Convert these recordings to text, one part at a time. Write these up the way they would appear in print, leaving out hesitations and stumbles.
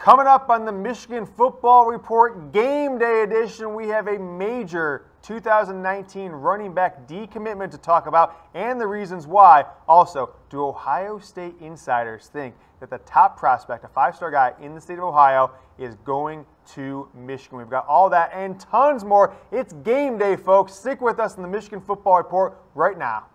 Coming up on the Michigan Football Report Game Day Edition, we have a major 2019 running back decommitment to talk about and the reasons why. Also, do Ohio State insiders think that the top prospect, a five-star guy in the state of Ohio, is going to Michigan? We've got all that and tons more. It's game day, folks. Stick with us in the Michigan Football Report right now.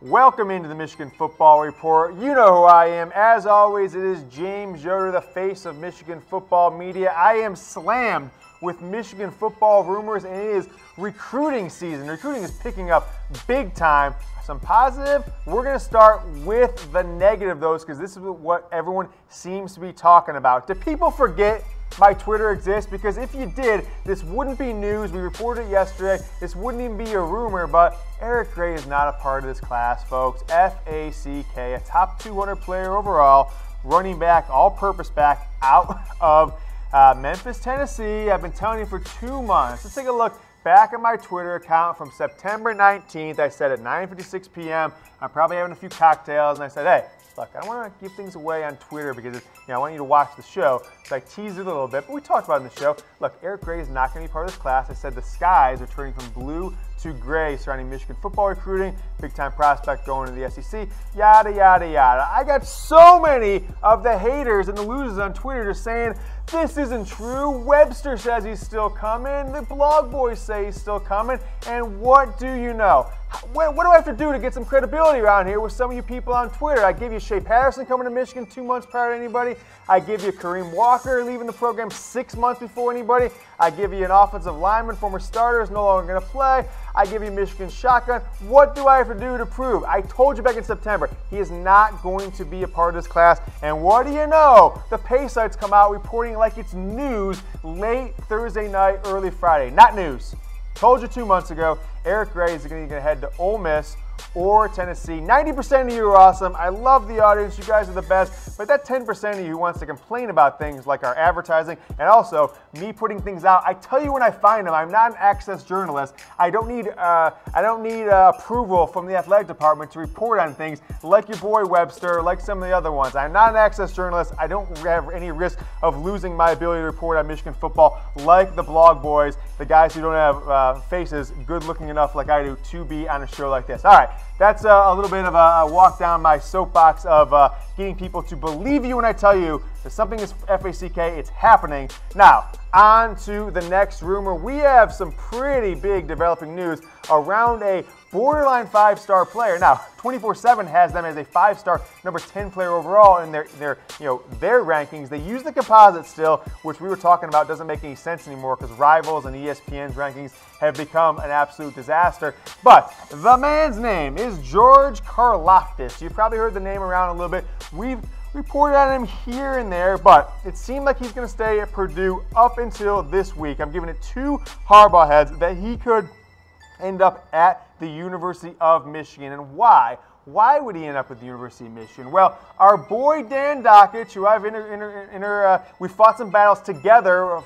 Welcome into the Michigan Football Report. You know who I am. As always, it is James Yoder, the face of Michigan football media. I am slammed with Michigan football rumors, and it is recruiting season. Recruiting is picking up big time. Some positive. We're going to start with the negative, though, because this is what everyone seems to be talking about. Do people forget my Twitter exists? Because if you did, this wouldn't be news. We reported it yesterday. This wouldn't even be a rumor, but Eric Gray is not a part of this class, folks. F-A-C-K, a top 200 player overall, running back, all-purpose back out of Memphis, Tennessee. I've been telling you for 2 months. Let's take a look back at my Twitter account from September 19th. I said at 9:56 p.m., I'm probably having a few cocktails, and I said, hey, look, I don't want to give things away on Twitter because I want you to watch the show. So I teased it a little bit, but we talked about it in the show. Look, Eric Gray is not going to be part of this class. I said the skies are turning from blue to gray surrounding Michigan football recruiting, big-time prospect going to the SEC, yada, yada, yada. I got so many of the haters and the losers on Twitter just saying, this isn't true. Webster says he's still coming. The blog boys say he's still coming. And what do you know? What do I have to do to get some credibility around here with some of you people on Twitter? I give you Shea Patterson coming to Michigan 2 months prior to anybody. I give you Kareem Walker leaving the program 6 months before anybody. I give you an offensive lineman, former starter, is no longer going to play. I give you Michigan shotgun. What do I have to do to prove? I told you back in September, he is not going to be a part of this class. And what do you know? The pay sites come out reporting like it's news late Thursday night, early Friday. Not news. Told you 2 months ago, Eric Gray is going to head to Ole Miss or Tennessee. 90% of you are awesome. I love the audience. You guys are the best. But that 10% of you who wants to complain about things like our advertising and also me putting things out, I tell you when I find them. I'm not an access journalist. I don't need approval from the athletic department to report on things like your boy Webster, like some of the other ones. I'm not an access journalist. I don't have any risk of losing my ability to report on Michigan football like the blog boys, the guys who don't have faces good looking enough like I do to be on a show like this. All right. That's a little bit of a walk down my soapbox of getting people to believe you when I tell you that something is FACK, it's happening. Now, on to the next rumor. We have some pretty big developing news around a borderline 5-star player. Now, 24/7 has them as a 5-star, number 10 player overall in their rankings. They use the composite still, which we were talking about doesn't make any sense anymore because Rivals and ESPN's rankings have become an absolute disaster. But the man's name is George Karlaftis. You've probably heard the name around a little bit. We've reported on him here and there, but it seemed like he's going to stay at Purdue up until this week. I'm giving it 2 Harbaugh heads that he could end up at the University of Michigan. And why? Why would he end up at the University of Michigan? Well, our boy Dan Dockich, who I've we fought some battles together,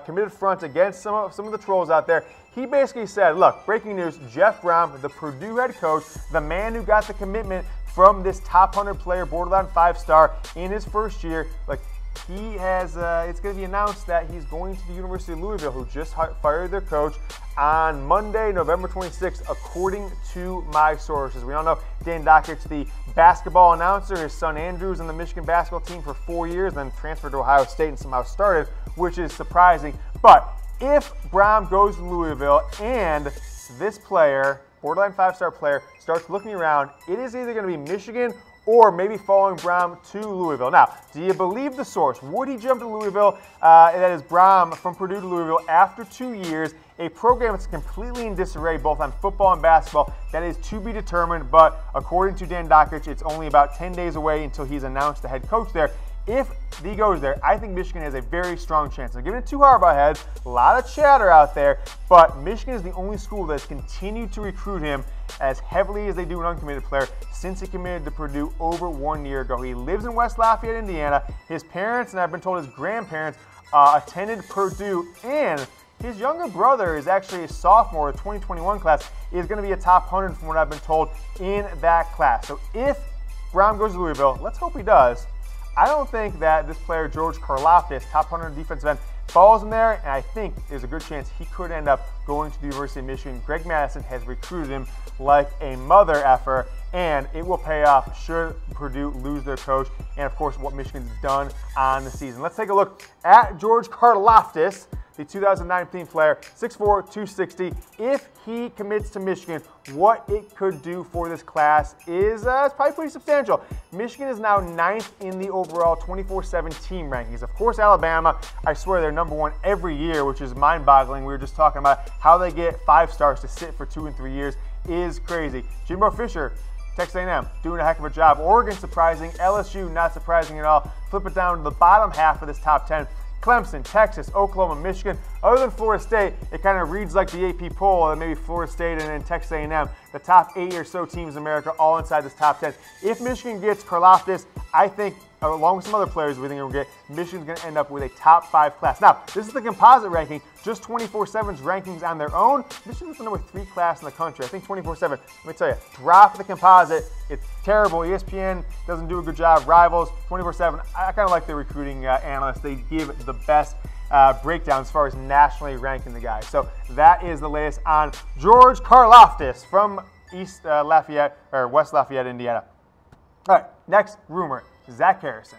committed front against some of the trolls out there. He basically said, look, breaking news, Jeff Brown, the Purdue head coach, the man who got the commitment from this top 100 player, borderline 5-star in his first year, like he has, it's going to be announced that he's going to the University of Louisville, who just fired their coach on Monday, November 26th, according to my sources. We all know Dan Dockich, the basketball announcer. His son Andrew's on the Michigan basketball team for 4 years, then transferred to Ohio State and somehow started, which is surprising. But if Brown goes to Louisville and this player, borderline 5-star player, starts looking around, it is either going to be Michigan or maybe following Brown to Louisville. Now, do you believe the source? Would he jump to Louisville, that is Brown from Purdue to Louisville after 2 years, a program that's completely in disarray both on football and basketball? That is to be determined, but according to Dan Dockich, it's only about 10 days away until he's announced the head coach there. If he goes there, I think Michigan has a very strong chance. I'm giving it 2 Harbaugh heads, a lot of chatter out there, but Michigan is the only school that has continued to recruit him as heavily as they do an uncommitted player since he committed to Purdue over 1 year ago. He lives in West Lafayette, Indiana. His parents, and I've been told his grandparents, attended Purdue, and His younger brother is actually a sophomore, the 2021 class, is going to be a top 100 from what I've been told in that class. So if Brown goes to Louisville, let's hope he does, I don't think that this player, George Karlaftis, top 100 defensive end, falls in there, and I think there's a good chance he could end up going to the University of Michigan. Greg Madison has recruited him like a mother effer, and it will pay off should Purdue lose their coach, and of course what Michigan's done on the season. Let's take a look at George Karlaftis, the 2019 player, 6'4", 260. If he commits to Michigan, what it could do for this class is probably pretty substantial. Michigan is now 9th in the overall 24/7 team rankings. Of course, Alabama, I swear they're number 1 every year, which is mind-boggling. We were just talking about how they get 5 stars to sit for 2 and 3 years is crazy. Jimbo Fisher, Texas A&M, doing a heck of a job. Oregon surprising, LSU not surprising at all. Flip it down to the bottom half of this top 10. Clemson, Texas, Oklahoma, Michigan. Other than Florida State, it kind of reads like the AP poll, and maybe Florida State and then Texas A&M. The top 8 or so teams in America all inside this top 10. If Michigan gets Karlaftis, I think, along with some other players we think we'll get, Michigan's going to end up with a top 5 class. Now, this is the composite ranking, just 24/7's rankings on their own. Michigan's the number 3 class in the country. I think 24/7, let me tell you, drop the composite. It's terrible. ESPN doesn't do a good job. Rivals, 24/7. I kind of like the recruiting analysts. They give the best breakdown as far as nationally ranking the guys. So that is the latest on George Karlaftis from West Lafayette, Indiana. All right, next rumor, Zach Harrison,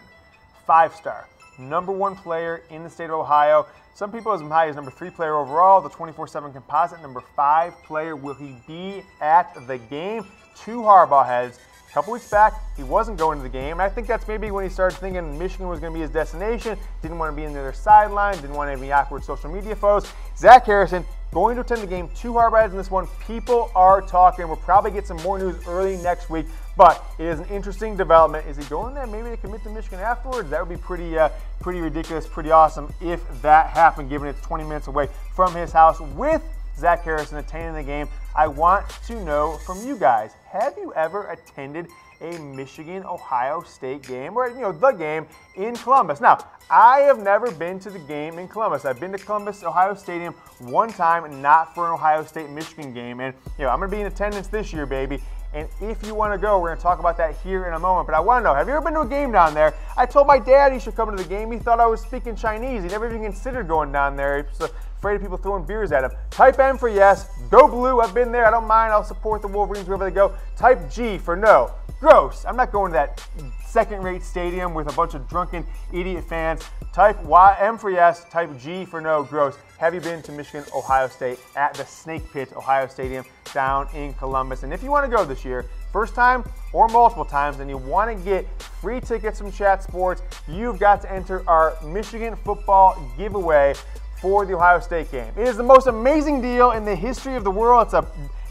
5-star, number 1 player in the state of Ohio. Some people as high as number 3 player overall, the 24/7 composite, number 5 player. Will he be at the game? 2 Harbaugh heads. A couple weeks back, he wasn't going to the game. And I think that's maybe when he started thinking Michigan was going to be his destination, didn't want to be in the other sideline, didn't want to have any awkward social media foes. Zach Harrison going to attend the game, 2 Harbaugh heads in this one. People are talking. We'll probably get some more news early next week, but it is an interesting development. Is he going there maybe to commit to Michigan afterwards? That would be pretty ridiculous, pretty awesome if that happened, given it's 20 minutes away from his house with Zach Harrison attending the game. I want to know from you guys, have you ever attended a Michigan-Ohio State game, or the game in Columbus? Now, I have never been to the game in Columbus. I've been to Columbus Ohio Stadium one time, not for an Ohio State-Michigan game, and I'm going to be in attendance this year, baby. And if you want to go, we're going to talk about that here in a moment. But I want to know, have you ever been to a game down there? I told my dad he should come to the game. He thought I was speaking Chinese. He never even considered going down there. He was afraid of people throwing beers at him. Type M for yes. Go blue. I've been there. I don't mind. I'll support the Wolverines wherever they go. Type G for no. Gross. I'm not going to that second-rate stadium with a bunch of drunken idiot fans. Type M for yes. Type G for no. Gross. Have you been to Michigan, Ohio State at the Snake Pit Ohio Stadium down in Columbus? And if you want to go this year, first time or multiple times, and you want to get free tickets from Chat Sports, you've got to enter our Michigan football giveaway for the Ohio State game. It is the most amazing deal in the history of the world.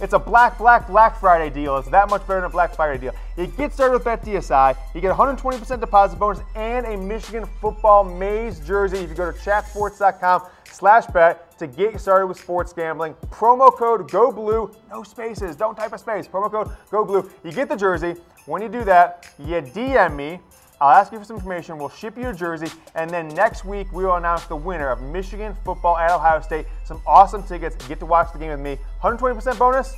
It's a Black Friday deal. It's that much better than a Black Friday deal. It gets started with BetDSI. You get 120% deposit bonus and a Michigan football Maze jersey if you go to chatsports.com/bet to get started with sports gambling. Promo code GOBLUE, no spaces, don't type a space. Promo code GOBLUE. You get the jersey. When you do that, you DM me. I'll ask you for some information. We'll ship you a jersey, and then next week we will announce the winner of Michigan football at Ohio State. Some awesome tickets. Get to watch the game with me. 120% bonus,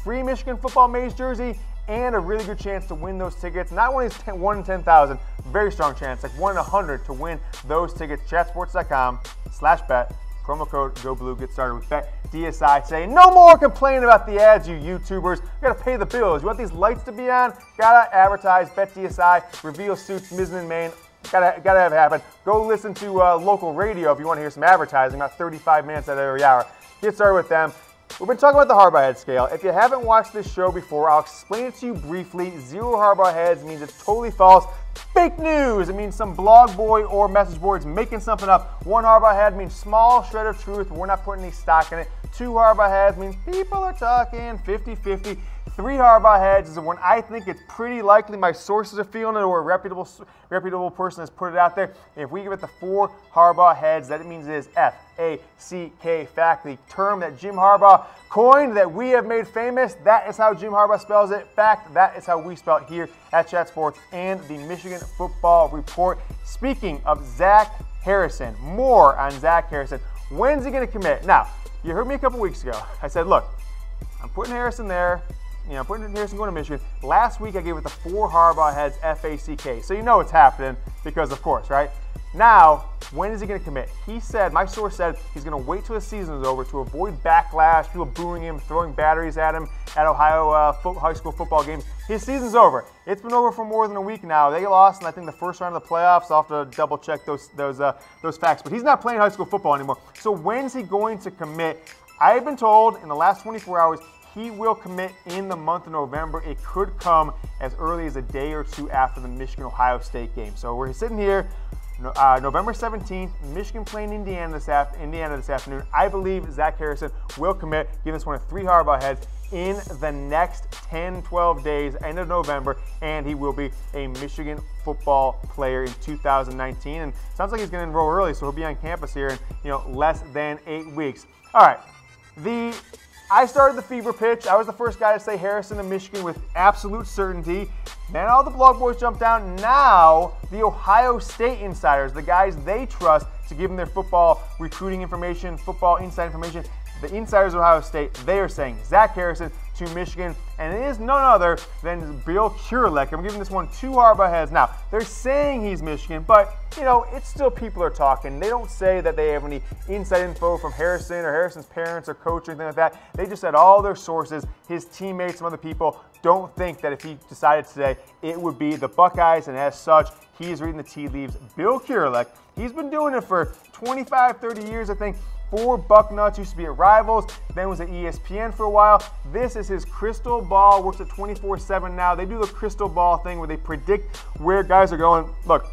free Michigan football Maze jersey, and a really good chance to win those tickets. Not only is 1 in 10,000, very strong chance, like 1 in 100 to win those tickets. Chatsports.com/bet. Promo code GOBLUE. Get started with BetDSI today. No more complaining about the ads, you YouTubers. You gotta pay the bills. You want these lights to be on? Gotta advertise. BetDSI. Reveal suits, Mizzen Main. Gotta have it happen. Go listen to local radio if you want to hear some advertising, about 35 minutes out of every hour. Get started with them. We've been talking about the Harbaugh head scale. If you haven't watched this show before, I'll explain it to you briefly. 0 Harbaugh heads means it's totally false. Fake news. It means some blog boy or message board's making something up. 1 Harbaugh head means small shred of truth. We're not putting any stock in it. 2 Harbaugh heads means people are talking 50-50. 3 Harbaugh heads is when I think it's pretty likely my sources are feeling it, or a reputable person has put it out there. If we give it the 4 Harbaugh heads, that means it is F-A-C-K, fact, the term that Jim Harbaugh coined, that we have made famous. That is how Jim Harbaugh spells it. Fact, that is how we spell it here at Chat Sports and the Michigan Football Report. Speaking of Zach Harrison, more on Zach Harrison. When's he going to commit? Now, you heard me a couple weeks ago. I said, look, I'm putting Harrison there. Putting Harrison going to Michigan. Last week, I gave it the 4 Harbaugh heads, FACK. So you know it's happening because, of course, right? Now, when is he going to commit? He said, my source said, he's going to wait till the season is over to avoid backlash, people booing him, throwing batteries at him at Ohio high school football games. His season's over. It's been over for more than a week now. They lost in, I think, the first round of the playoffs. I'll have to double check those facts. But he's not playing high school football anymore. So when's he going to commit? I've been told in the last 24 hours, he will commit in the month of November. It could come as early as a day or two after the Michigan-Ohio State game. So we're sitting here, November 17th, Michigan playing Indiana this afternoon. I believe Zach Harrison will commit, giving us one of 3 Harbaugh heads in the next 10, 12 days, end of November, and he will be a Michigan football player in 2019. And sounds like he's going to enroll early, so he'll be on campus here in less than 8 weeks. All right, I started the fever pitch. I was the first guy to say Harrison to Michigan with absolute certainty. Then all the blog boys jumped down. Now the Ohio State insiders, the guys they trust to give them their football recruiting information, football inside information, the insiders of Ohio State, they are saying Zach Harrison to Michigan, and it is none other than Bill Kurelic. I'm giving this one 2 Harbaugh heads. Now, they're saying he's Michigan, but, it's still people are talking. They don't say that they have any inside info from Harrison or Harrison's parents or coach or anything like that. They just said all their sources, his teammates, some other people, don't think that if he decided today, it would be the Buckeyes, and as such, he's reading the tea leaves. Bill Kurelic, he's been doing it for 25, 30 years, I think. 4 Bucknuts, used to be at Rivals, then was at ESPN for a while. This is his crystal ball, works at 24/7 now. They do the crystal ball thing where they predict where guys are going. Look,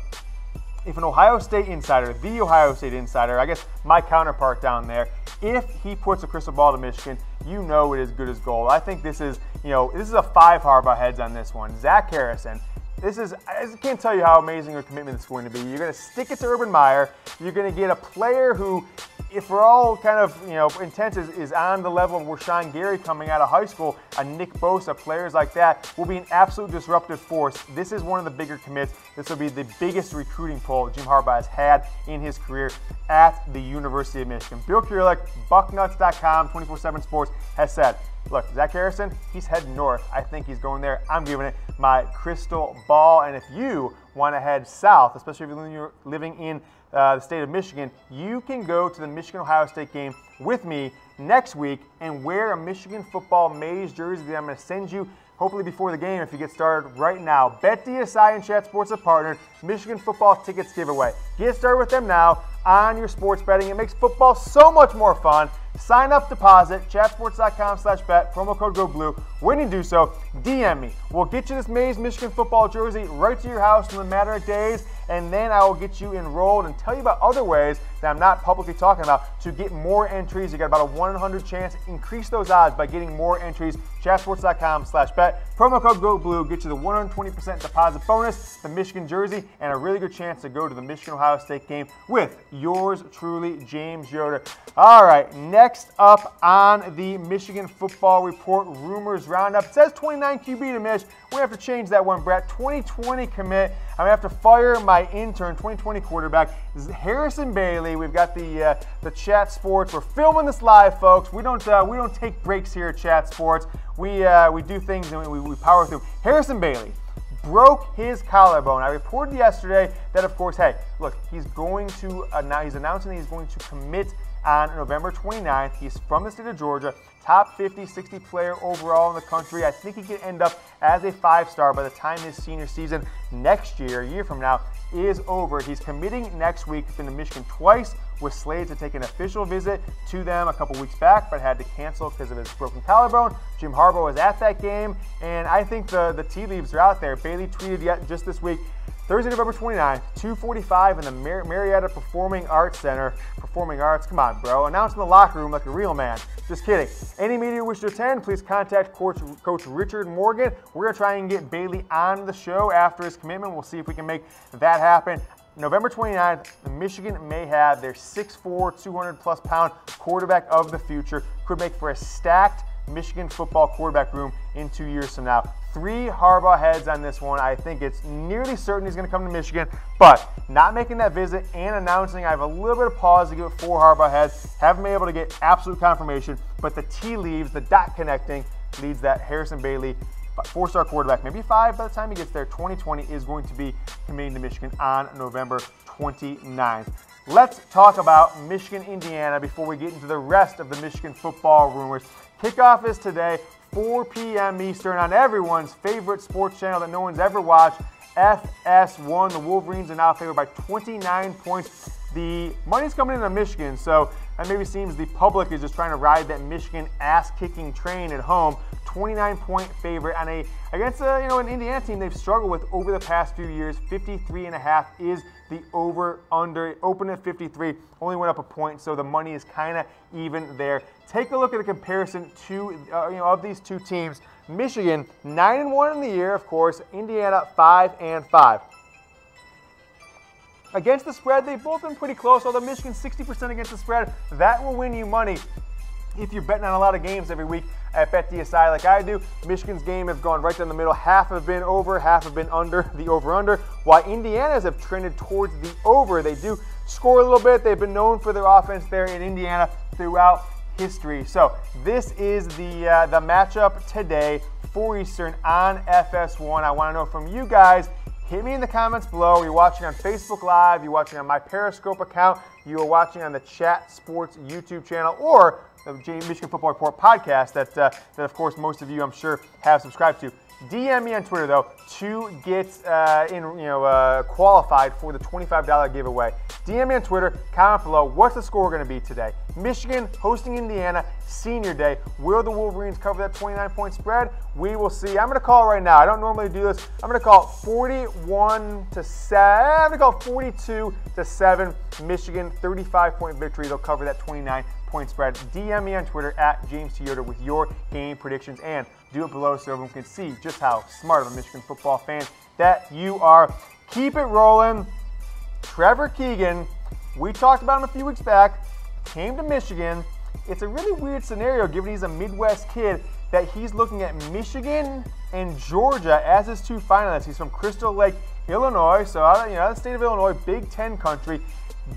if an Ohio State insider, the Ohio State insider, I guess my counterpart down there, if he puts a crystal ball to Michigan, it is good as gold. I think this is, this is a 5 Harbaugh heads on this one. Zach Harrison. I can't tell you how amazing a commitment this is going to be. You're going to stick it to Urban Meyer. You're going to get a player who, if we're all kind of, intents, is on the level of Rashawn Gary coming out of high school, a Nick Bosa, players like that, will be an absolute disruptive force. This is one of the bigger commits. This will be the biggest recruiting poll Jim Harbaugh has had in his career at the University of Michigan. Bill Kurelic, Bucknuts.com, 24/7 Sports, has said, look, Zach Harrison, he's heading north. I think he's going there. I'm giving it my crystal ball. And if you want to head south, especially if you're living in the state of Michigan, you can go to the Michigan-Ohio State game with me next week and wear a Michigan football maize jersey that I'm going to send you hopefully before the game if you get started right now. BetDSI and Chat Sports have partnered. Michigan football tickets giveaway. Get started with them now on your sports betting. It makes football so much more fun. Sign up, deposit, chatsports.com/bet, promo code GOBLUE. When you do so, DM me. We'll get you this Mays Michigan football jersey right to your house in a matter of days, and then I will get you enrolled and tell you about other ways that I'm not publicly talking about to get more entries. You got about a 100 chance. Increase those odds by getting more entries. Chatsports.com/bet, promo code GOBLUE, get you the 120% deposit bonus, the Michigan jersey, and a really good chance to go to the Michigan-Ohio State game with yours truly, James Yoder. All right, next up on the Michigan Football Report Rumors Roundup. It says 29 QB to Mich. We have to change that one, Brett. 2020 commit. I'm going to have to fire my intern, 2020 quarterback, Harrison Bailey. We've got the Chat Sports. We're filming this live, folks. We don't take breaks here at Chat Sports. We do things and we power through. Harrison Bailey broke his collarbone. I reported yesterday that, of course, hey, look, he's announcing that he's going to commit on November 29th. He's from the state of Georgia, top 50, 60 player overall in the country. I think he could end up as a 5-star by the time his senior season next year, a year from now, is over. He's committing next week. He's been to Michigan twice, was slated to take an official visit to them a couple weeks back, but had to cancel because of his broken collarbone. Jim Harbaugh was at that game, and I think the tea leaves are out there. Bailey tweeted just this week, Thursday, November 29th, 2:45 in the Marietta Performing Arts Center. Performing Arts, come on, bro. Announced in the locker room like a real man. Just kidding. Any media wish to attend, please contact Coach Richard Morgan. We're going to try and get Bailey on the show after his commitment. We'll see if we can make that happen. November 29th, Michigan may have their 6'4", 200-plus pound quarterback of the future. Could make for a stacked Michigan football quarterback room in 2 years from now. 3 Harbaugh heads on this one. I think it's nearly certain he's going to come to Michigan, but not making that visit and announcing I have a little bit of pause to give it 4 Harbaugh heads. Haven't been able to get absolute confirmation, but the tea leaves, the dot connecting leads that Harrison Bailey, 4-star quarterback, maybe 5 by the time he gets there, 2020, is going to be committing to Michigan on November 29th. Let's talk about Michigan, Indiana before we get into the rest of the Michigan football rumors. Kickoff is today, 4 p.m. Eastern on everyone's favorite sports channel that no one's ever watched, FS1. The Wolverines are now favored by 29 points. The money's coming into Michigan, so that maybe seems the public is just trying to ride that Michigan ass-kicking train at home. 29-point favorite on against an Indiana team they've struggled with over the past few years. 53.5 is the over/under. Open at 53, only went up a point, so the money is kind of even there. Take a look at the comparison to of these two teams. Michigan 9-1 in the year, of course. Indiana 5-5. Against the spread, they've both been pretty close, although Michigan 60% against the spread. That will win you money if you're betting on a lot of games every week at BetDSI like I do. Michigan's game have gone right down the middle. Half have been over, half have been under, the over-under, while Indiana's have trended towards the over. They do score a little bit. They've been known for their offense there in Indiana throughout history. So this is the matchup today, 4 Eastern on FS1. I want to know from you guys. Hit me in the comments below. You're watching on Facebook Live, you're watching on my Periscope account, you're watching on the Chat Sports YouTube channel, or the Michigan Football Report podcast that of course, most of you, I'm sure, have subscribed to. DM me on Twitter, though, to get qualified for the $25 giveaway. DM me on Twitter, comment below, what's the score going to be today? Michigan hosting Indiana, senior day. Will the Wolverines cover that 29-point spread? We will see. I'm going to call right now. I don't normally do this. I'm going to call 41-7. I'm going to call 42-7. Michigan, 35-point victory. They'll cover that 29-point spread. DM me on Twitter at James T. Yoder with your game predictions, and do it below so everyone can see just how smart of a Michigan football fan that you are. Keep it rolling. Trevor Keegan, we talked about him a few weeks back, came to Michigan. It's a really weird scenario given he's a Midwest kid that he's looking at Michigan and Georgia as his 2 finalists. He's from Crystal Lake, Illinois, so the state of Illinois, Big Ten country.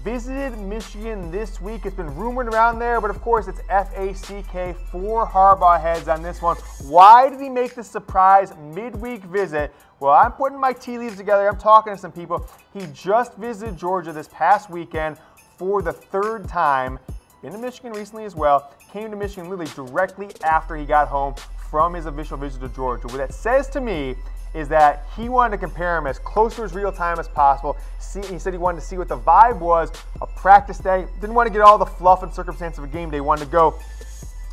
Visited Michigan this week. It's been rumored around there, but of course it's FACK, 4 Harbaugh heads on this one. Why did he make this surprise midweek visit? Well, I'm putting my tea leaves together. I'm talking to some people. He just visited Georgia this past weekend for the 3rd time. Been to Michigan recently as well. Came to Michigan literally directly after he got home from his official visit to Georgia. What that says to me is that he wanted to compare him as close to his real time as possible. He said he wanted to see what the vibe was, a practice day. Didn't want to get all the fluff and circumstance of a game day. Wanted to go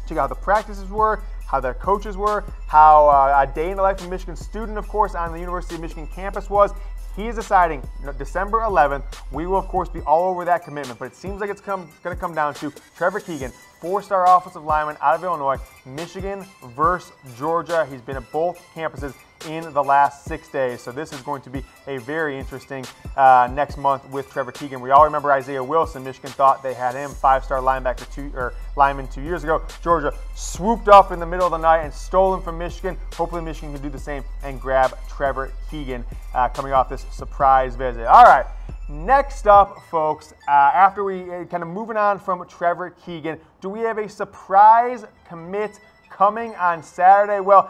check out how the practices were, how their coaches were, how a day in the life of a Michigan student, of course, on the University of Michigan campus was. He is deciding December 11th. We will, of course, be all over that commitment, but it seems like it's going to come down to Trevor Keegan, 4-star offensive lineman out of Illinois, Michigan versus Georgia. He's been at both campuses in the last 6 days, so this is going to be a very interesting next month with Trevor Keegan. We all remember Isaiah Wilson. Michigan thought they had him, 5-star lineman 2 years ago. Georgia swooped up in the middle of the night and stole him from Michigan. Hopefully Michigan can do the same and grab Trevor Keegan coming off this surprise visit. All right, next up, folks, after we kind of moving on from Trevor Keegan, do we have a surprise commit coming on Saturday? Well,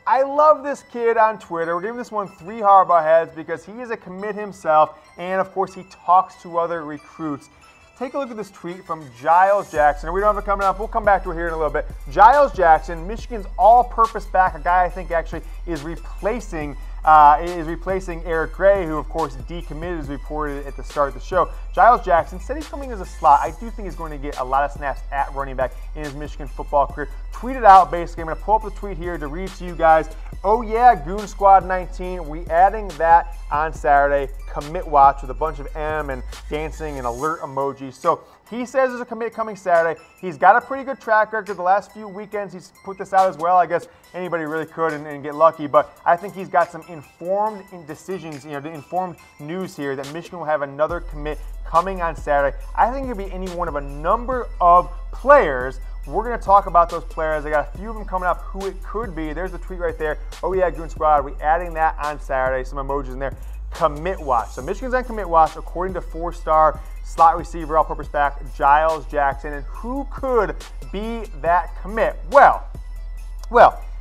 I love this kid on Twitter. We're giving this one 3 Harbaugh heads because he is a commit himself, and of course he talks to other recruits. Take a look at this tweet from Giles Jackson. We don't have it coming up. We'll come back to it here in a little bit. Giles Jackson, Michigan's all-purpose back, a guy I think actually is replacing Eric Gray, who of course decommitted as reported at the start of the show. Giles Jackson said he's coming as a slot. I do think he's going to get a lot of snaps at running back in his Michigan football career. Tweeted out basically. I'm going to pull up the tweet here to read to you guys. Oh yeah, Goon Squad 19. We adding that on Saturday. Commit watch with a bunch of M and dancing and alert emojis. So he says there's a commit coming Saturday. He's got a pretty good track record. The last few weekends he's put this out as well. I guess anybody really could and get lucky, but I think he's got some informed decisions, informed news here that Michigan will have another commit coming on Saturday. I think it'll be any one of a number of players. We're going to talk about those players. I got a few of them coming up who it could be. There's the tweet right there. Oh yeah, Goon Squad. We're adding that on Saturday. Some emojis in there. Commit watch. So Michigan's on commit watch according to 4-star slot receiver, all-purpose back Giles Jackson. And who could be that commit? Well,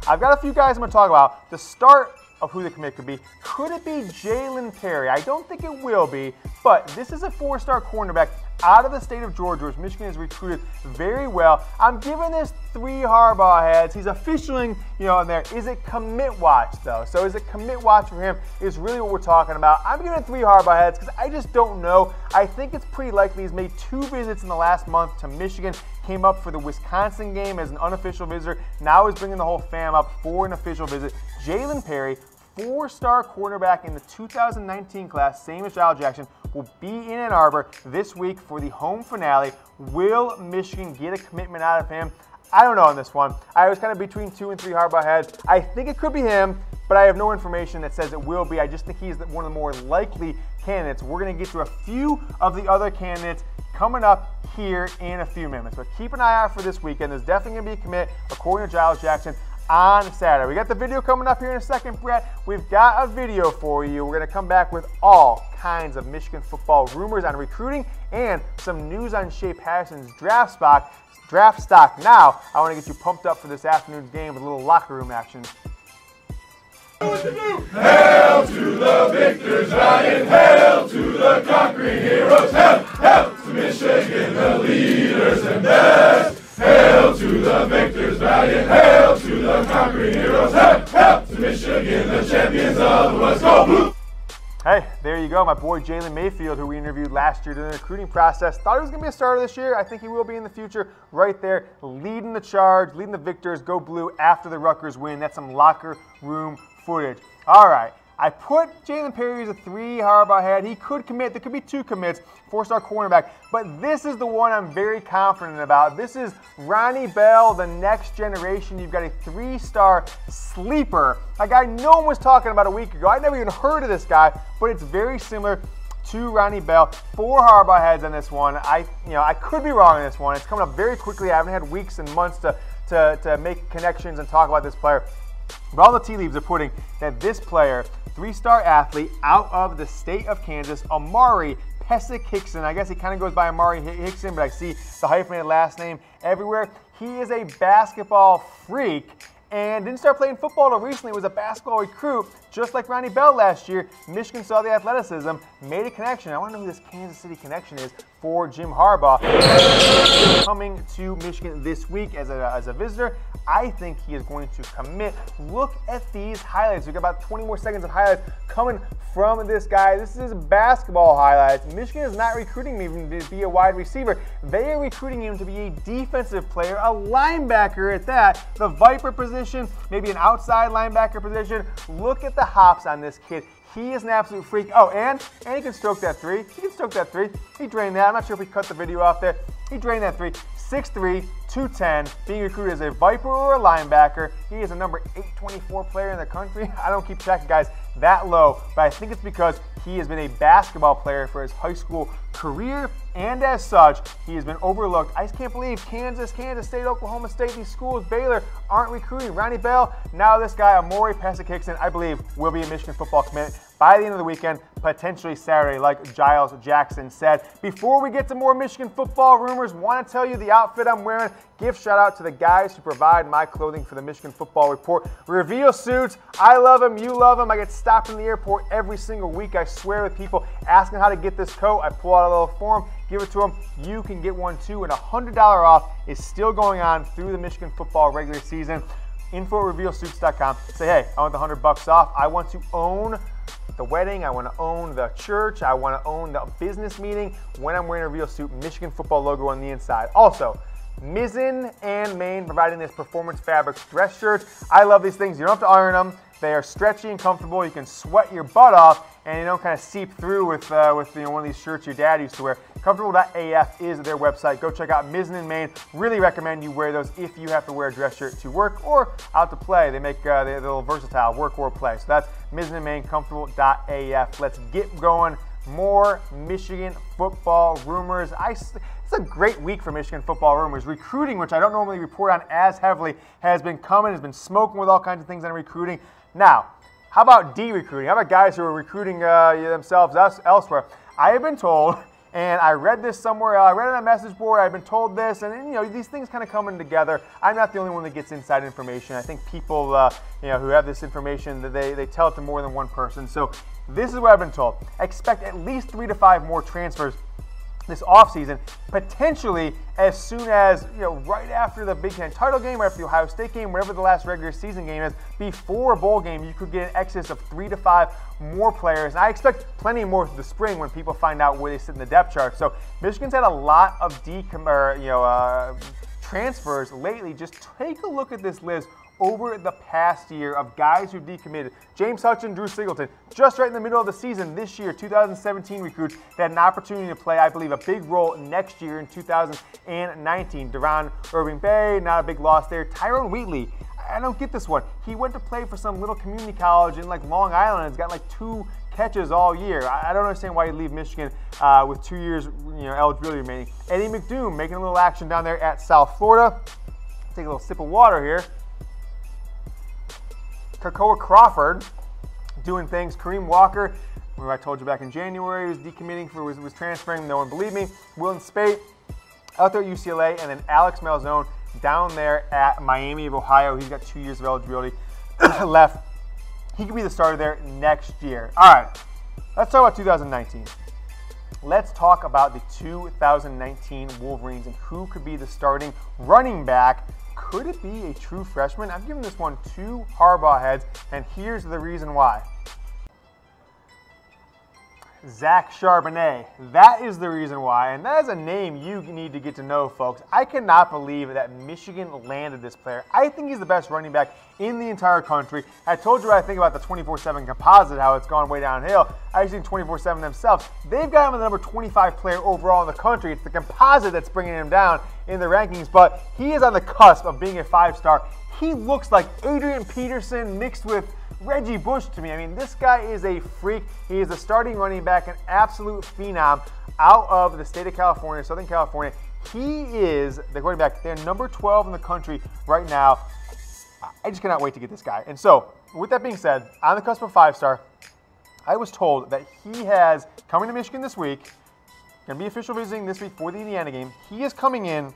I've got a few guys I'm going to talk about. The start of who the commit could be. Could it be Jalen Perry? I don't think it will be, but this is a 4-star cornerback out of the state of Georgia, which Michigan has recruited very well. I'm giving this 3 Harbaugh heads. He's officialing, in there. Is it commit watch, though? So is it commit watch for him is really what we're talking about. I'm giving it 3 Harbaugh heads because I just don't know. I think it's pretty likely he's made 2 visits in the last month to Michigan. Came up for the Wisconsin game as an unofficial visitor. Now he's bringing the whole fam up for an official visit. Jalen Perry, 4-star cornerback in the 2019 class, same as Giles Jackson, will be in Ann Arbor this week for the home finale. Will Michigan get a commitment out of him? I don't know on this one. I was kind of between 2 and 3 Harbaugh heads. I think it could be him, but I have no information that says it will be. I just think he's one of the more likely candidates. We're going to get to a few of the other candidates coming up here in a few minutes. But keep an eye out for this weekend. There's definitely going to be a commit, according to Giles Jackson, on Saturday. We got the video coming up here in a second, Brett. We've got a video for you. We're going to come back with all kinds of Michigan football rumors on recruiting and some news on Shea Patterson's draft stock. Now, I want to get you pumped up for this afternoon's game with a little locker room action. Hail to the victors, Ryan! Hail to the conquering heroes! Hail to Michigan, the leaders and best! Hail to the victors, Ryan! Hail to the conquering heroes! Hail to Michigan, the champions of the West! Go Blue! Hey, there you go. My boy Jalen Mayfield, who we interviewed last year during the recruiting process, thought he was going to be a starter this year. I think he will be in the future. Right there, leading the charge, leading the victors. Go Blue after the Rutgers win. That's some locker room footage. All right, I put Jalen Perry as a 3 Harbaugh head. He could commit. There could be 2 commits, 4-star cornerback. But this is the one I'm very confident about. This is Ronnie Bell, the next generation. You've got a 3-star sleeper, a guy no one was talking about a week ago. I never even heard of this guy, but it's very similar to Ronnie Bell. 4 Harbaugh heads on this one. I could be wrong on this one. It's coming up very quickly. I haven't had weeks and months to make connections and talk about this player. But all the tea leaves are putting that this player, 3-star athlete out of the state of Kansas, Amauri Pesek-Hickson. I guess he kind of goes by Amauri Hickson, but I see the hyphenated last name everywhere. He is a basketball freak and didn't start playing football until recently. Was a basketball recruit, just like Ronnie Bell last year. Michigan saw the athleticism, made a connection. I want to know who this Kansas City connection is for Jim Harbaugh. Coming to Michigan this week as a visitor. I think he is going to commit. Look at these highlights. We've got about 20 more seconds of highlights coming from this guy. This is basketball highlights. Michigan is not recruiting him to be a wide receiver. They are recruiting him to be a defensive player, a linebacker at that. The Viper position, maybe an outside linebacker position. Look at the hops on this kid. He is an absolute freak. Oh, and he can stroke that 3. He can stroke that 3. He drained that. I'm not sure if we cut the video off there. He drained that 3. 6'3", 210, being recruited as a Viper or a linebacker. He is a number 824 player in the country. I don't keep track of guys that low, but I think it's because he has been a basketball player for his high school career, and as such, he has been overlooked. I just can't believe Kansas State, Oklahoma State, these schools, Baylor, aren't recruiting Ronnie Bell. Now this guy, Amauri Pesek-Hickson, I believe, will be a Michigan football commitment by the end of the weekend, potentially Saturday, like Giles Jackson said. Before we get to more Michigan football rumors, want to tell you the outfit I'm wearing. Give shout out to the guys who provide my clothing for the Michigan Football Report. Reveal Suits, I love them, you love them. I get stopped in the airport every single week, I swear, with people asking how to get this coat. I pull out a little form, give it to them. You can get one too, and $100 off is still going on through the Michigan football regular season. Info at revealsuits.com. Say, hey, I want the $100 off. I want to own the wedding, I want to own the church, I want to own the business meeting when I'm wearing a Reveal Suit, Michigan football logo on the inside. Also, Mizzen and Maine providing this performance fabric dress shirts. I love these things. You don't have to iron them. They are stretchy and comfortable. You can sweat your butt off, and you don't kind of seep through with one of these shirts your dad used to wear. Comfortable.af is their website. Go check out Mizzen and Maine. Really recommend you wear those if you have to wear a dress shirt to work or out to play. They make they're a little versatile, work or play. So that's Mizzen and Maine, comfortable.af. Let's get going. More Michigan football rumors. It's a great week for Michigan football rumors. Recruiting, which I don't normally report on as heavily, has been coming, has been smoking with all kinds of things on recruiting. Now, how about de-recruiting? How about guys who are recruiting themselves elsewhere? I have been told, and I read this somewhere, I read it on a message board, I've been told this, and these things kind of coming together. I'm not the only one that gets inside information. I think people who have this information, that they tell it to more than one person. So this is what I've been told. Expect at least 3 to 5 more transfers this offseason, potentially as soon as right after the Big Ten title game or after the Ohio State game, whatever the last regular season game is, before a bowl game, you could get an excess of 3 to 5 more players. And I expect plenty more through the spring when people find out where they sit in the depth chart. So Michigan's had a lot of transfers lately. Just take a look at this list over the past year of guys who decommitted. James Hutchin, Drew Singleton, just right in the middle of the season this year, 2017 recruits that had an opportunity to play, I believe, a big role next year in 2019. Deron Irving Bay, not a big loss there. Tyrone Wheatley, I don't get this one. He went to play for some little community college in Long Island and has got 2 catches all year. I don't understand why you leave Michigan with 2 years eligibility remaining. Eddie McDoom making a little action down there at South Florida. Take a little sip of water here. Kakoa Crawford doing things. Kareem Walker, who I told you back in January, was decommitting, was transferring. No one believed me. Wilton Spate out there at UCLA, and then Alex Malzone down there at Miami of Ohio. He's got 2 years of eligibility left. He could be the starter there next year. All right, let's talk about 2019. Let's talk about the 2019 Wolverines and who could be the starting running back. Could it be a true freshman? I'm giving this one 2 Harbaugh heads, and here's the reason why. Zach Charbonnet. That is the reason why, and that is a name you need to get to know, folks. I cannot believe that Michigan landed this player. I think he's the best running back in the entire country. I told you what I think about the 24/7 composite, how it's gone way downhill. I think 24/7 themselves, they've got him as the number 25 player overall in the country. It's the composite that's bringing him down in the rankings, but he is on the cusp of being a 5-star. He looks like Adrian Peterson mixed with Reggie Bush to me. I mean, this guy is a freak. He is a starting running back, an absolute phenom out of the state of California, Southern California. He is the running back. They're number 12 in the country right now. I just cannot wait to get this guy. And so, with that being said, on the cusp of 5-star, I was told that he has coming to Michigan this week, going to be official visiting this week for the Indiana game. He is coming in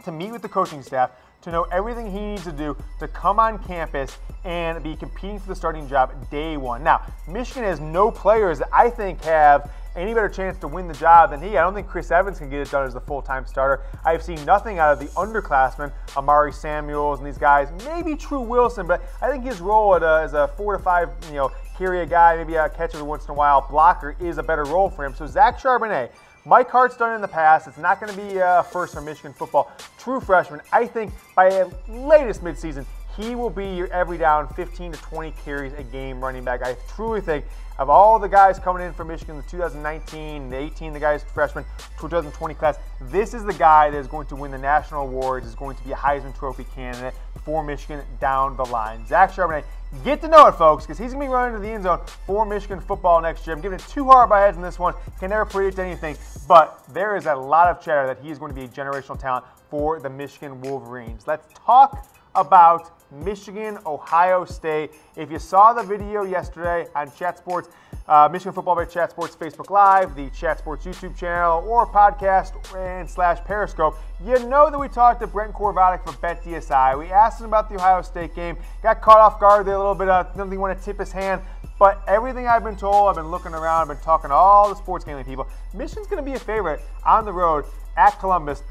to meet with the coaching staff to know everything he needs to do to come on campus and be competing for the starting job day one. Now, Michigan has no players that I think have any better chance to win the job than he. I don't think Chris Evans can get it done as the full-time starter. I've seen nothing out of the underclassmen, Amari Samuels and these guys, maybe True Wilson, but I think his role as a 4 to 5, carry a guy, maybe a catch every once in a while, blocker is a better role for him. So Zach Charbonnet, Mike Hart's done it in the past. It's not going to be first for Michigan football. True freshman. I think by latest midseason, he will be your every down 15 to 20 carries a game running back. I truly think of all the guys coming in for Michigan, the 2019, the 18, the guys freshmen, 2020 class, this is the guy that is going to win the national awards, is going to be a Heisman Trophy candidate for Michigan down the line. Zach Charbonnet, get to know it, folks, because he's going to be running to the end zone for Michigan football next year. I'm giving it 2 Harbaugh heads in this one. Can never predict anything, but there is a lot of chatter that he is going to be a generational talent for the Michigan Wolverines. Let's talk about Michigan, Ohio State. If you saw the video yesterday on Chat Sports, Michigan Football by Chat Sports Facebook Live, the Chat Sports YouTube channel, or podcast and / Periscope, you know that we talked to Brent Korvatic from BetDSI. We asked him about the Ohio State game. Got caught off guard there a little bit. Didn't want to tip his hand. But everything I've been told, I've been looking around, I've been talking to all the sports gambling people. Michigan's going to be a favorite on the road at Columbus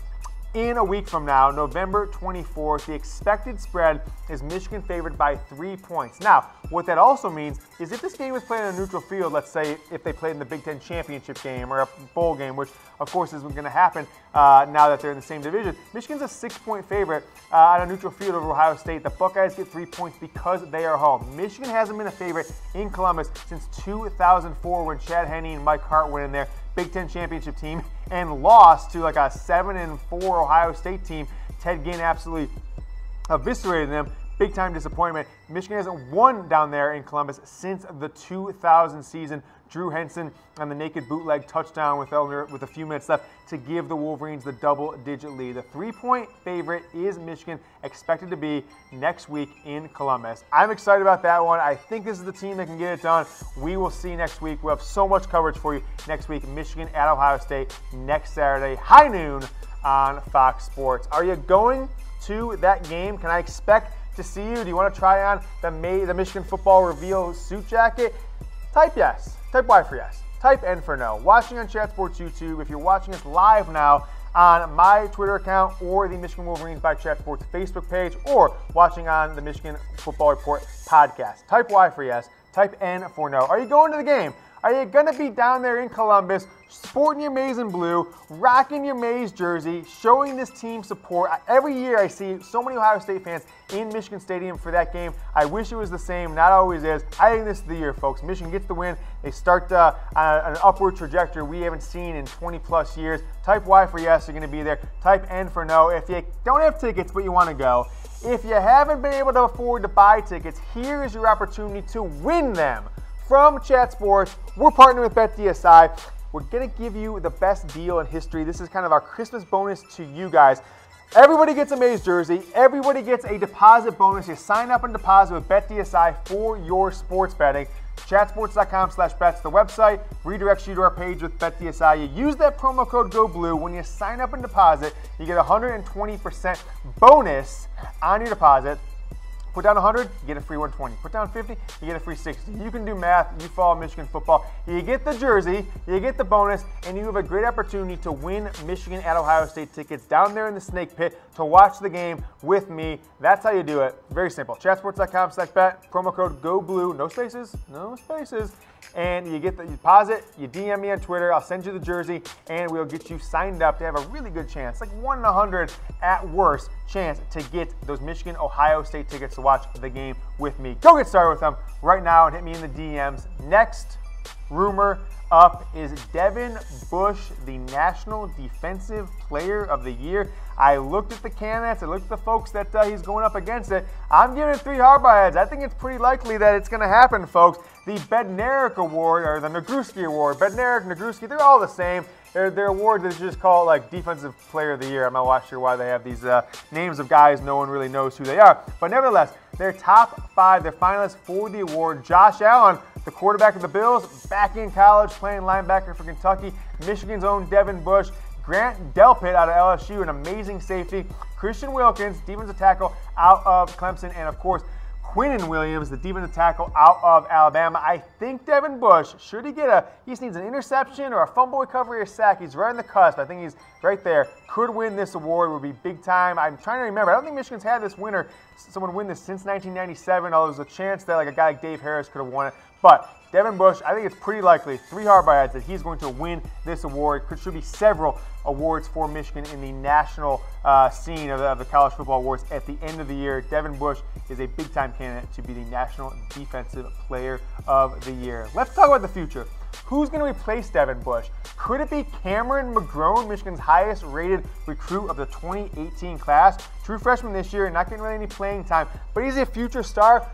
in a week from now, November 24th. The expected spread is Michigan favored by 3 points. Now, what that also means is if this game was played on a neutral field, let's say if they played in the Big Ten championship game or a bowl game, which of course is going to happen now that they're in the same division, Michigan's a 6-point favorite on a neutral field over Ohio State. The Buckeyes get 3 points because they are home. Michigan hasn't been a favorite in Columbus since 2004 when Chad Henne and Mike Hart went in there, Big Ten championship team, and lost to like a 7-4 Ohio State team. Ted Ginn absolutely eviscerated them. Big time disappointment. Michigan hasn't won down there in Columbus since the 2000 season. Drew Henson on the naked bootleg touchdown with a few minutes left to give the Wolverines the double-digit lead. The 3-point favorite is Michigan, expected to be next week in Columbus. I'm excited about that one. I think this is the team that can get it done. We will see next week. We'll have so much coverage for you next week. Michigan at Ohio State next Saturday, high noon on Fox Sports. Are you going to that game? Can I expect to see you? Do you want to try on the Michigan football reveal suit jacket? Type yes. Type Y for yes. Type N for no. Watching on Chat Sports YouTube. If you're watching us live now on my Twitter account or the Michigan Wolverines by Chat Sports Facebook page, or watching on the Michigan Football Report podcast, type Y for yes. Type N for no. Are you going to the game? Are you going to be down there in Columbus, sporting your maize and blue, rocking your maize jersey, showing this team support? Every year I see so many Ohio State fans in Michigan Stadium for that game. I wish it was the same. Not always is. I think this is the year, folks. Michigan gets the win. They start on an upward trajectory we haven't seen in 20-plus years. Type Y for yes, you're going to be there. Type N for no. If you don't have tickets but you want to go, if you haven't been able to afford to buy tickets, here is your opportunity to win them. From Chat Sports, we're partnering with BetDSI. We're going to give you the best deal in history. This is kind of our Christmas bonus to you guys. Everybody gets a maize jersey. Everybody gets a deposit bonus. You sign up and deposit with BetDSI for your sports betting. Chatsports.com/bets, the website, redirects you to our page with BetDSI. You use that promo code GOBLUE. When you sign up and deposit, you get a 120% bonus on your deposit. Put down 100, you get a free 120. Put down 50, you get a free 60. You can do math. You follow Michigan football. You get the jersey, you get the bonus, and you have a great opportunity to win Michigan at Ohio State tickets down there in the Snake Pit to watch the game with me. That's how you do it. Very simple. Chatsports.com/bet. Promo code GOBLUE. No spaces. No spaces. And you get the deposit. You DM me on Twitter. I'll send you the jersey, and we'll get you signed up to have a really good chance, like 1 in 100 at worst, chance to get those Michigan Ohio State tickets to watch the game with me. Go get started with them right now and hit me in the DMs. Next rumor up is Devin Bush, the National Defensive Player of the Year. I looked at the candidates. I looked at the folks that he's going up against it. I'm giving it 3 hardball heads. I think it's pretty likely that it's going to happen, folks. The Bednarik Award, or the Nagurski Award, Bednarik, Nagurski, they're all the same. They're awards that just call it like Defensive Player of the Year. I'm not sure why they have these names of guys no one really knows who they are. But nevertheless, they're top 5. They're finalists for the award. Josh Allen, the quarterback of the Bills, back in college, playing linebacker for Kentucky. Michigan's own Devin Bush. Grant Delpit out of LSU, an amazing safety. Christian Wilkins, defensive tackle out of Clemson. And, of course, Quinnen Williams, the defensive tackle out of Alabama. I think Devin Bush, should he just needs an interception or a fumble recovery or sack. He's right on the cusp. I think he's right there. Could win this award, would be big time. I'm trying to remember. I don't think Michigan's had this someone win this since 1997, although there's a chance that like a guy like Dave Harris could have won it. But Devin Bush, I think it's pretty likely, 3 hardball heads, that he's going to win this award. Should be several awards for Michigan in the national scene of the college football awards at the end of the year. Devin Bush is a big-time candidate to be the National Defensive Player of the Year. Let's talk about the future. Who's going to replace Devin Bush? Could it be Cameron McGrone, Michigan's highest-rated recruit of the 2018 class? True freshman this year, not getting really any playing time, but he's a future star.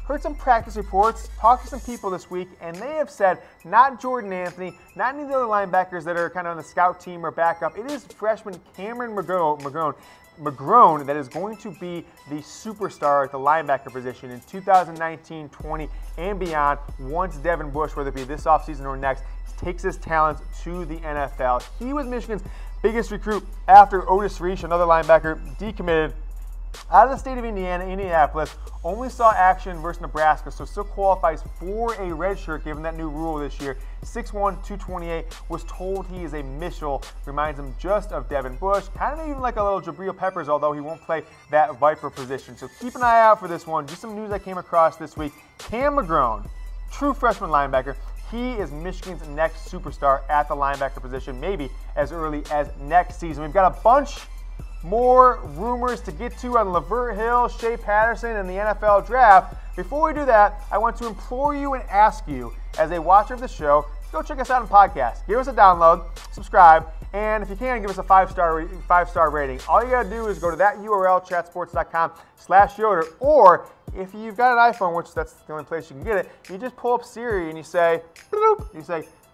Heard some practice reports, talked to some people this week, and they have said not Jordan Anthony, not any of the other linebackers that are kind of on the scout team or backup. It is freshman Cameron McGrone that is going to be the superstar at the linebacker position in 2019, 20, and beyond once Devin Bush, whether it be this offseason or next, takes his talents to the NFL. He was Michigan's biggest recruit after Otis Reich, another linebacker, decommitted out of the state of Indiana, Indianapolis. Only saw action versus Nebraska, so still qualifies for a red shirt given that new rule this year. 6'1", 228, was told he is a Mitchell. Reminds him just of Devin Bush. Kind of even like a little Jabril Peppers, although he won't play that Viper position. So keep an eye out for this one. Just some news I came across this week. Cam McGrone, true freshman linebacker. He is Michigan's next superstar at the linebacker position, maybe as early as next season. We've got a bunch more rumors to get to on Lavert Hill, Shea Patterson, and the NFL draft. Before we do that, I want to implore you and ask you, as a watcher of the show, go check us out on podcast. Give us a download, subscribe, and if you can, give us a five-star rating. All you got to do is go to that URL, chatsports.com/Yoder, or if you've got an iPhone, which that's the only place you can get it, you just pull up Siri and you say,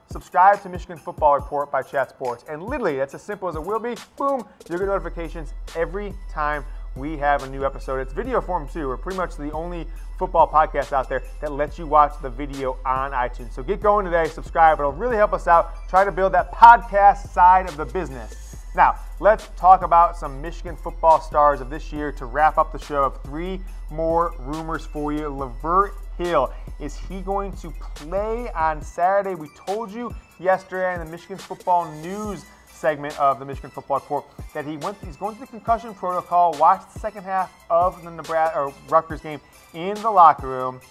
subscribe to Michigan Football Report by Chat Sports. And literally, that's as simple as it will be. Boom, you'll get notifications every time we have a new episode. It's video form too. We're pretty much the only football podcast out there that lets you watch the video on iTunes. So get going today, subscribe. It'll really help us out. Try to build that podcast side of the business. Now, let's talk about some Michigan football stars of this year to wrap up the show. Of 3 more rumors for you. Lavert Hill, is he going to play on Saturday? We told you yesterday in the Michigan Football News segment of the Michigan Football Report that he's going through the concussion protocol. Watch the second half of the Rutgers game in the locker room.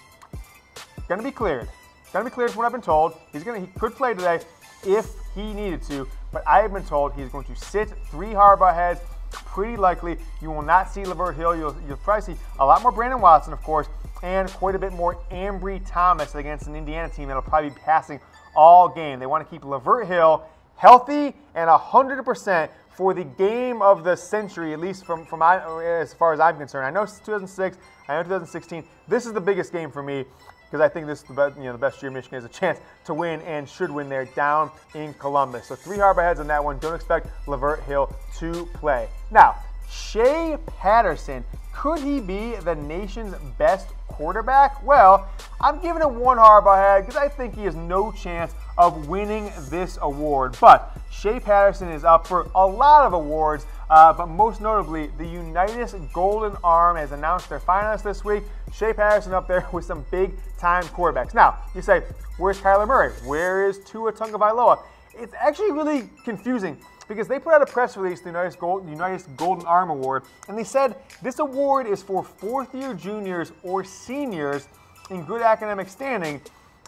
Going to be cleared. Going to be cleared from what I've been told. He could play today if he needed to, but I have been told he's going to sit 3 Harbaugh heads. Pretty likely you will not see Lavert Hill. You'll probably see a lot more Brandon Watson, of course, and quite a bit more Ambry Thomas against an Indiana team that'll probably be passing all game. They want to keep Lavert Hill healthy and 100% for the game of the century, at least as far as I'm concerned. I know it's 2006, I know 2016. This is the biggest game for me because I think this is the best year Michigan has a chance to win and should win there down in Columbus. So 3 Harbaugh heads on that one. Don't expect Lavert Hill to play. Now, Shea Patterson, could he be the nation's best quarterback? Well, I'm giving it 1 Harbaugh head because I think he has no chance of winning this award. But Shea Patterson is up for a lot of awards, but most notably, the UNITAS Golden Arm has announced their finalists this week. Shea Patterson up there with some big-time quarterbacks. Now, you say, where's Kyler Murray? Where is Tua Tagovailoa? It's actually really confusing because they put out a press release, the UNITAS Golden Arm Award, and they said this award is for 4th-year juniors or seniors in good academic standing.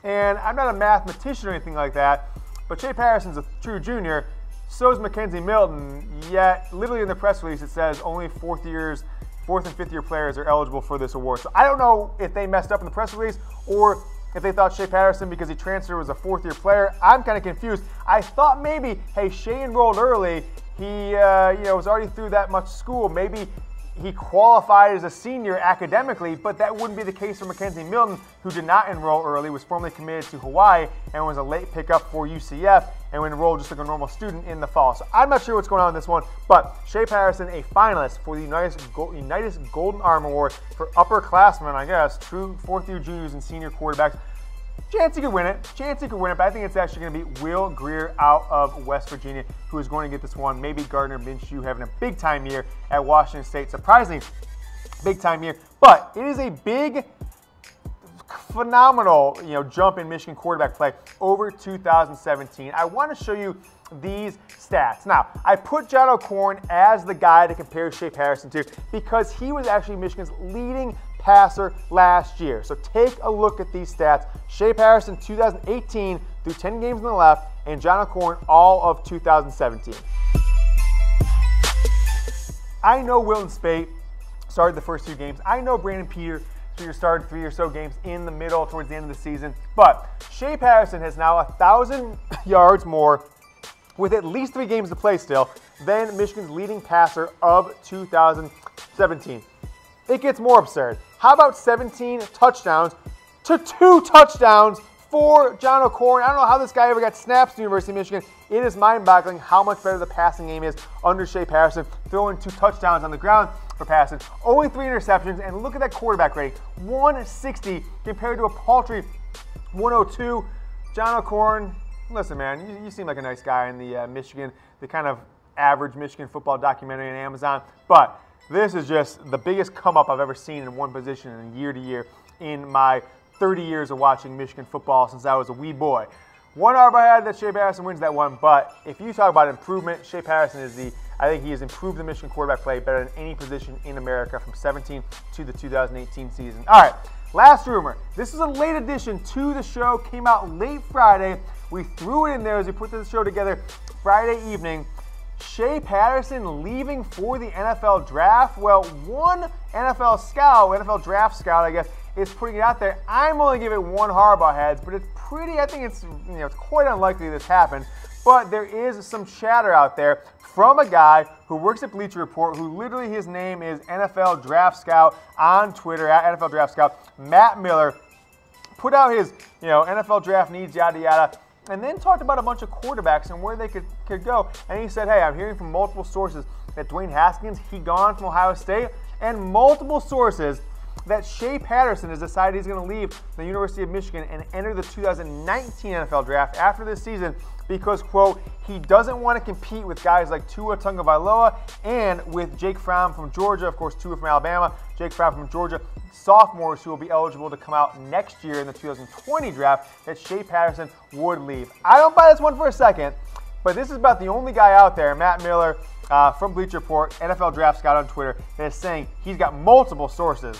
And I'm not a mathematician or anything like that, but Shea Patterson's a true junior. So is Mackenzie Milton, yet literally in the press release it says only 4th and 5th year players are eligible for this award. So I don't know if they messed up in the press release or if they thought Shea Patterson, because he transferred, was a 4th-year player. I'm kind of confused. I thought maybe, hey, Shea enrolled early. He was already through that much school. Maybe he qualified as a senior academically, but that wouldn't be the case for Mackenzie Milton, who did not enroll early, was formerly committed to Hawaii, and was a late pickup for UCF, and enrolled just like a normal student in the fall. So I'm not sure what's going on with this one, but Shea Patterson, a finalist for the UNITAS Golden Arm Award for upperclassmen, I guess, true 4th-year juniors and senior quarterbacks. Chance he could win it, but I think it's actually going to be Will Grier out of West Virginia who is going to get this one. Maybe Gardner Minshew having a big-time year at Washington State. Surprising big-time year, but it is a big, phenomenal jump in Michigan quarterback play over 2017. I want to show you these stats. Now, I put John O'Korn as the guy to compare Shea Patterson to because he was actually Michigan's leading passer last year. So take a look at these stats. Shea Patterson 2018 through 10 games on the left, and John O'Korn all of 2017. I know Wilton Spate started the first 2 games. I know Brandon Peter started 3 or so games in the middle towards the end of the season. But Shea Patterson has now 1,000 yards more with at least 3 games to play still than Michigan's leading passer of 2017. It gets more absurd. How about 17 touchdowns to 2 touchdowns for John O'Korn? I don't know how this guy ever got snaps to University of Michigan. It is mind-boggling how much better the passing game is under Shea Patterson, throwing 2 touchdowns on the ground for passing. Only 3 interceptions, and look at that quarterback rating. 160 compared to a paltry 102. John O'Korn, listen, man, you seem like a nice guy in the the kind of average Michigan football documentary on Amazon, but this is just the biggest come-up I've ever seen in one position in year to year in my 30 years of watching Michigan football since I was a wee boy. 1 Harbaugh head that Shea Patterson wins that one, but if you talk about improvement, Shea Patterson is I think he has improved the Michigan quarterback play better than any position in America from 17 to the 2018 season. All right, last rumor. This is a late addition to the show, came out late Friday. We threw it in there as we put the show together Friday evening. Shea Patterson leaving for the NFL draft. Well, one NFL draft scout, I guess, is putting it out there. I'm only giving it one Harbaugh heads, but it's pretty, I think it's, it's quite unlikely this happened. But there is some chatter out there from a guy who works at Bleacher Report, who literally his name is NFL Draft Scout on Twitter, at NFL Draft Scout. Matt Miller put out his, NFL draft needs, yada, yada, and then talked about a bunch of quarterbacks and where they could go. And he said, hey, I'm hearing from multiple sources that Dwayne Haskins, he gone from Ohio State, and multiple sources that Shea Patterson has decided he's going to leave the University of Michigan and enter the 2019 NFL Draft after this season because, quote, he doesn't want to compete with guys like Tua Tagovailoa and with Jake Fromm from Georgia, of course, Tua from Alabama, Jake Fromm from Georgia, sophomores who will be eligible to come out next year in the 2020 draft, that Shea Patterson would leave. I don't buy this one for a second, but this is about the only guy out there, Matt Miller from Bleacher Report, NFL Draft Scout on Twitter, that is saying he's got multiple sources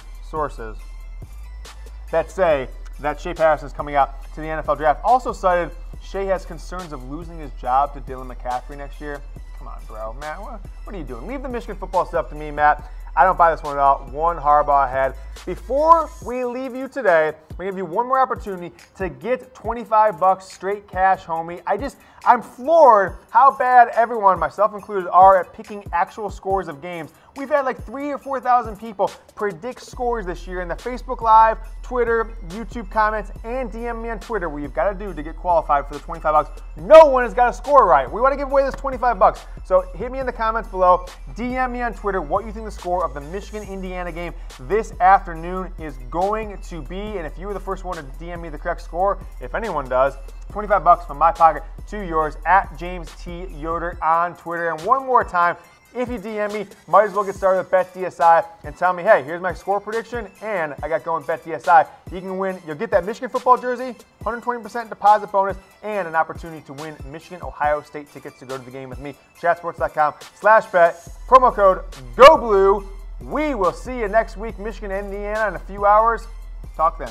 that say that Shea Patterson is coming out to the NFL Draft. Also cited Shea has concerns of losing his job to Dylan McCaffrey next year. Come on, bro. Matt, what are you doing? Leave the Michigan football stuff to me, Matt. I don't buy this one at all. One Harbaugh head. Before we leave you today, we're going to give you one more opportunity to get $25 straight cash, homie. I'm floored how bad everyone, myself included, are at picking actual scores of games. We've had like 3,000 or 4,000 people predict scores this year in the Facebook Live, Twitter, YouTube comments, and DM me on Twitter, where you've got to do to get qualified for the $25. No one has got a score right. We want to give away this $25. So hit me in the comments below. DM me on Twitter what you think the score of the Michigan-Indiana game this afternoon is going to be. And if you were the first one to DM me the correct score, if anyone does, $25 from my pocket to yours at James T. Yoder on Twitter. And one more time, if you DM me, might as well get started with BetDSI and tell me, hey, here's my score prediction, and I got going BetDSI. You can win, you'll get that Michigan football jersey, 120% deposit bonus, and an opportunity to win Michigan-Ohio State tickets to go to the game with me. Chatsports.com/bet, promo code GOBLUE. We will see you next week, Michigan-Indiana, in a few hours. Talk then.